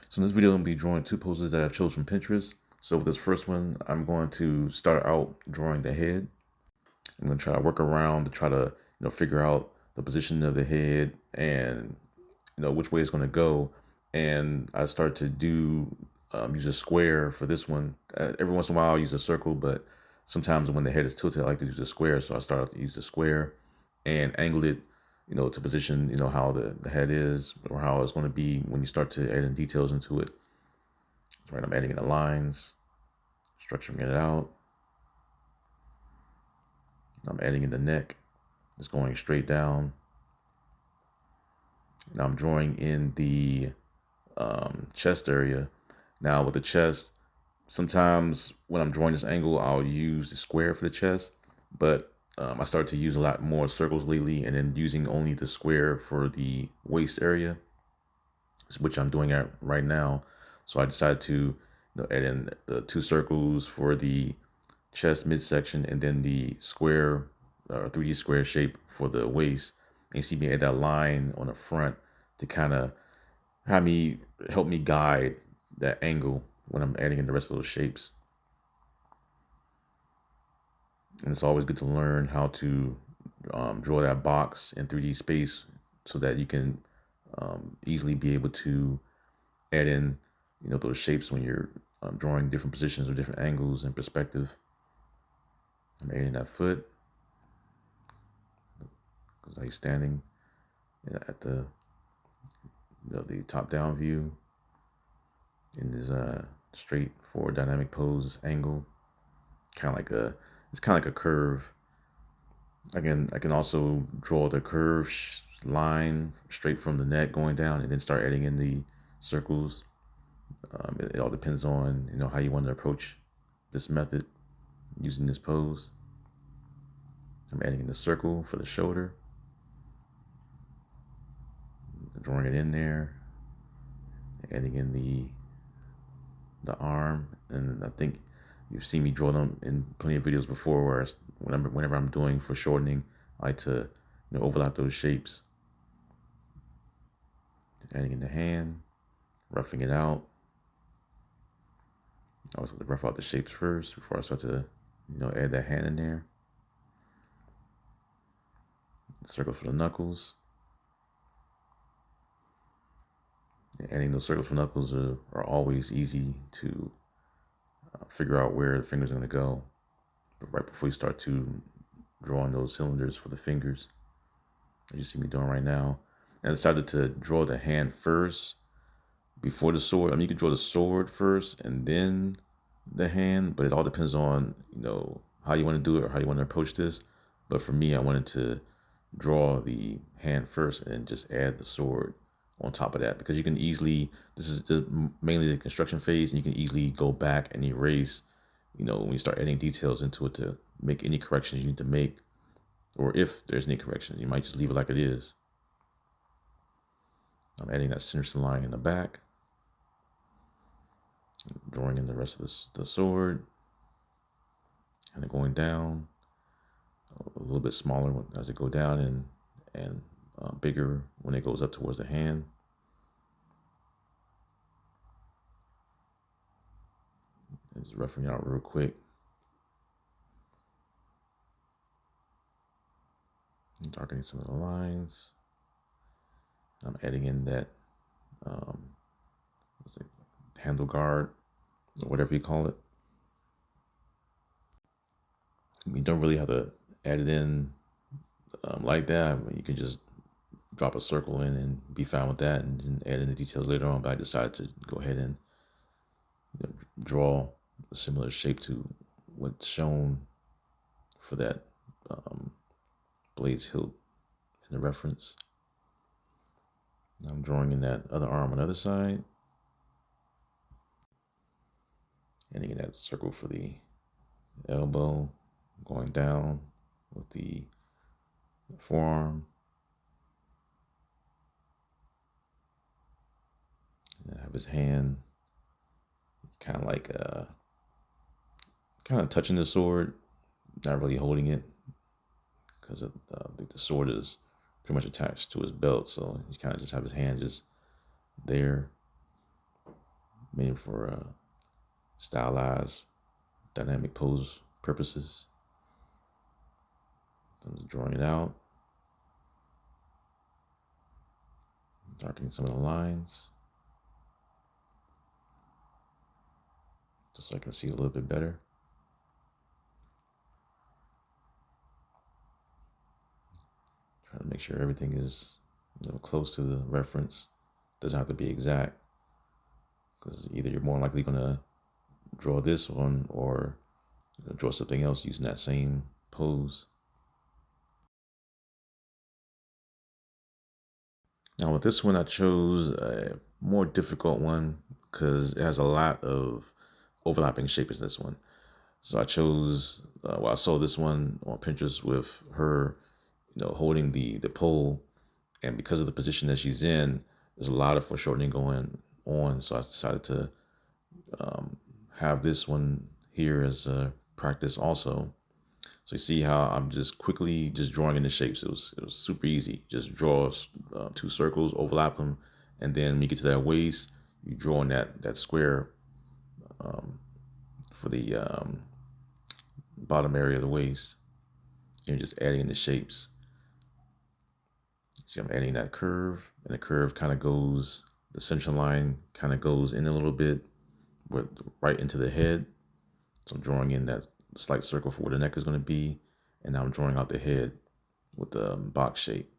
So in this video, I'm going to be drawing two poses that I've chosen from Pinterest. So with this first one, I'm going to start out drawing the head. I'm going to try to work around to try to, figure out the position of the head and, which way it's going to go. And I start to use a square for this one. Every once in a while, I'll use a circle, but sometimes when the head is tilted, I like to use a square. So I start to use the square and angle it, to position, how the head is or how it's going to be when you start to add in details into it. So, right, I'm adding in the lines, structuring it out. I'm adding in the neck. It's going straight down. Now I'm drawing in the chest area. Now with the chest, sometimes when I'm drawing this angle, I'll use the square for the chest, but I started to use a lot more circles lately and then using only the square for the waist area, which I'm doing right now. So I decided to add in the two circles for the chest midsection and then the square 3D square shape for the waist. And you see me add that line on the front to kind of help me guide that angle when I'm adding in the rest of those shapes. And it's always good to learn how to draw that box in 3D space so that you can easily be able to add in, those shapes when you're drawing different positions or different angles and perspective. I'm adding that foot because he's standing at the top down view in this straight forward dynamic pose angle. It's kind of like a curve. I can also draw the curve line straight from the neck going down and then start adding in the circles. It all depends on how you want to approach this method using this pose. I'm adding in the circle for the shoulder, drawing it in there, adding in the arm, and I think you've seen me draw them in plenty of videos before where whenever I'm doing for shortening, I like to overlap those shapes. Adding in the hand, roughing it out. I always like to rough out the shapes first before I start to add that hand in there. Circles for the knuckles. Adding those circles for knuckles are always easy to figure out where the fingers are going to go. But right before you start to draw on those cylinders for the fingers, as you see me doing right now. And I decided to draw the hand first before the sword. I mean, you can draw the sword first and then the hand, but it all depends on, how you want to do it or how you want to approach this. But for me, I wanted to draw the hand first and then just add the sword on top of that, because you can easily, this is just mainly the construction phase, and you can easily go back and erase, when you start adding details into it to make any corrections you need to make, or if there's any corrections, you might just leave it like it is. I'm adding that center line in the back, drawing in the rest of the sword, kind of going down, a little bit smaller as it go down and bigger when it goes up towards the hand. And just roughing it out real quick. And darkening some of the lines. I'm adding in that handle guard or whatever you call it. You don't really have to add it in like that. I mean, you can just drop a circle in and be fine with that, and then add in the details later on. But I decided to go ahead and draw a similar shape to what's shown for that blade's hilt in the reference. Now I'm drawing in that other arm on the other side, adding in that circle for the elbow, going down with the forearm. And I have his hand kind of touching the sword, not really holding it, because the sword is pretty much attached to his belt, so he's kind of just have his hand just there. mainly for stylized dynamic pose purposes. I'm just drawing it out, darkening some of the lines, just so I can see a little bit better. Trying to make sure everything is, close to the reference. Doesn't have to be exact, because either you're more likely gonna draw this one or draw something else using that same pose. Now with this one, I chose a more difficult one because it has a lot of overlapping shapes in this one. So I chose, I saw this one on Pinterest with her, holding the pole, and because of the position that she's in, there's a lot of foreshortening going on. So I decided to have this one here as a practice also. So you see how I'm just quickly just drawing in the shapes. It was super easy. Just draw 2 circles, overlap them, and then when you get to that waist, you draw in that square for the bottom area of the waist. You're just adding in the shapes. See, I'm adding that curve, and the curve kind of goes, the center line kind of goes in a little bit, right into the head. So I'm drawing in that slight circle for where the neck is going to be, and now I'm drawing out the head with the box shape.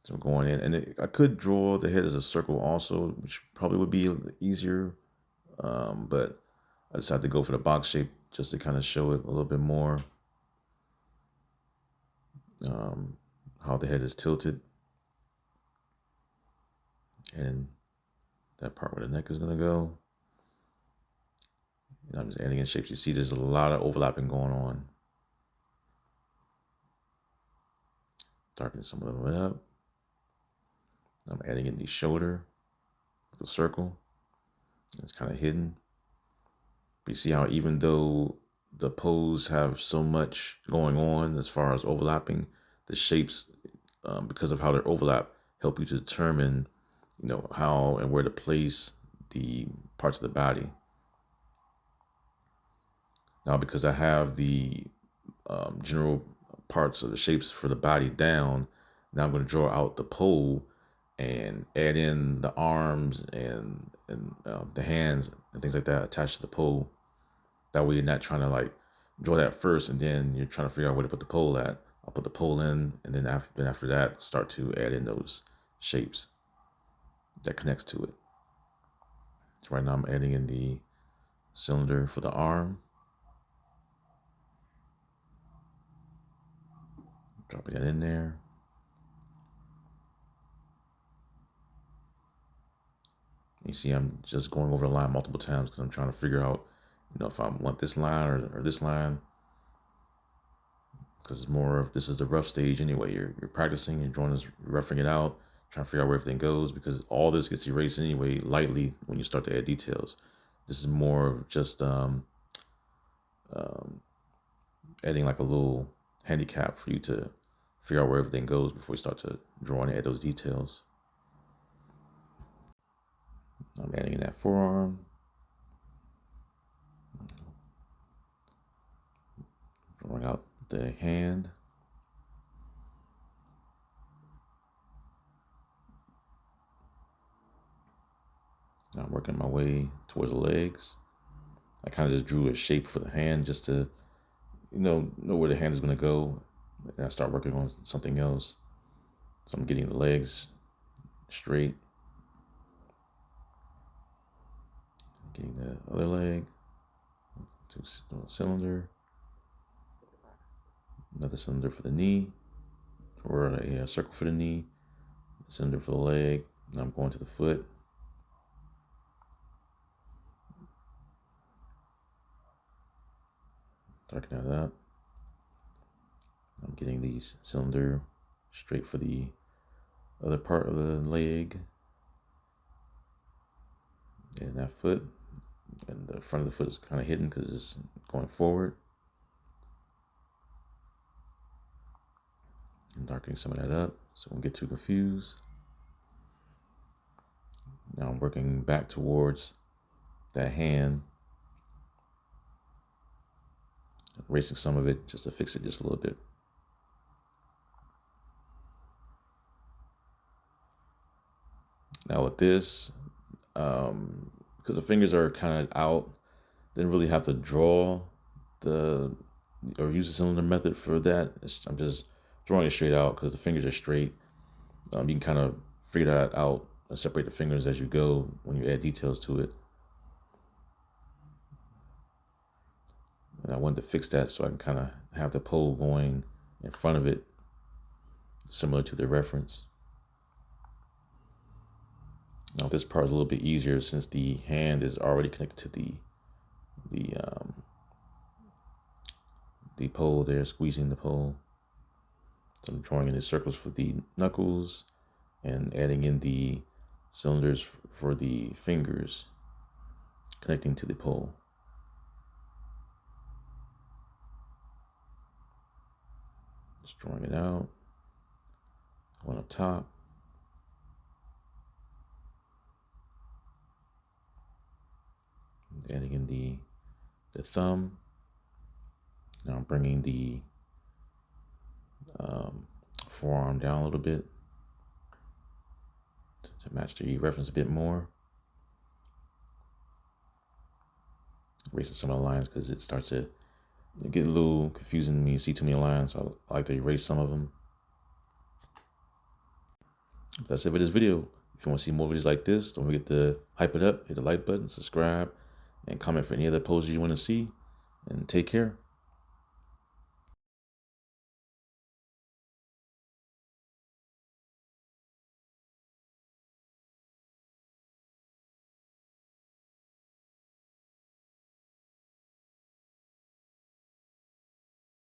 So I'm going in, and I could draw the head as a circle also, which probably would be easier, but I decided to go for the box shape just to kind of show it a little bit more, how the head is tilted, and that part where the neck is going to go. And I'm just adding in shapes. You see there's a lot of overlapping going on. Darkening some of them up. I'm adding in the shoulder with the circle. It's kind of hidden. But you see how even though the pose have so much going on as far as overlapping, the shapes, because of how they're overlap, help you to determine, how and where to place the parts of the body. Now, because I have the general parts of the shapes for the body down, now I'm going to draw out the pole and add in the arms and the hands and things like that attached to the pole. That way you're not trying to like draw that first and then you're trying to figure out where to put the pole at. I'll put the pole in, and then after that, start to add in those shapes that connects to it. So right now I'm adding in the cylinder for the arm. Dropping that in there. You see, I'm just going over the line multiple times because I'm trying to figure out, if I want this line or this line. Because it's more of, this is the rough stage anyway. You're practicing, you're drawing this, roughing it out, trying to figure out where everything goes, because all this gets erased anyway lightly when you start to add details. This is more of just adding like a little handicap for you to figure out where everything goes before you start to draw and add those details. I'm adding in that forearm. Drawing out the hand. Now I'm working my way towards the legs. I kind of just drew a shape for the hand just to, know where the hand is going to go. And I start working on something else. So I'm getting the legs straight. Getting the other leg. Cylinder. Another cylinder for the knee. Or a circle for the knee. Cylinder for the leg. Now I'm going to the foot. Darken that up. I'm getting these cylinder straight for the other part of the leg and that foot. And the front of the foot is kind of hidden because it's going forward. And darkening some of that up so we don't get too confused. Now working back towards that hand, erasing some of it just to fix it just a little bit. Now with this, because the fingers are kind of out, didn't really have to draw or use the cylinder method for that. I'm just drawing it straight out because the fingers are straight. You can kind of figure that out and separate the fingers as you go when you add details to it. And I wanted to fix that so I can kind of have the pole going in front of it, similar to the reference. Now this part is a little bit easier since the hand is already connected to the pole there, squeezing the pole. So I'm drawing in the circles for the knuckles and adding in the cylinders for the fingers connecting to the pole. Just drawing it out. One up top. Adding in the thumb. Now I'm bringing the forearm down a little bit to match the reference a bit more. Erasing some of the lines because it starts to get a little confusing when you see too many lines, so I like to erase some of them. That's it for this video. If you want to see more videos like this, don't forget to hype it up, hit the like button, subscribe, and comment for any other poses you want to see. And take care.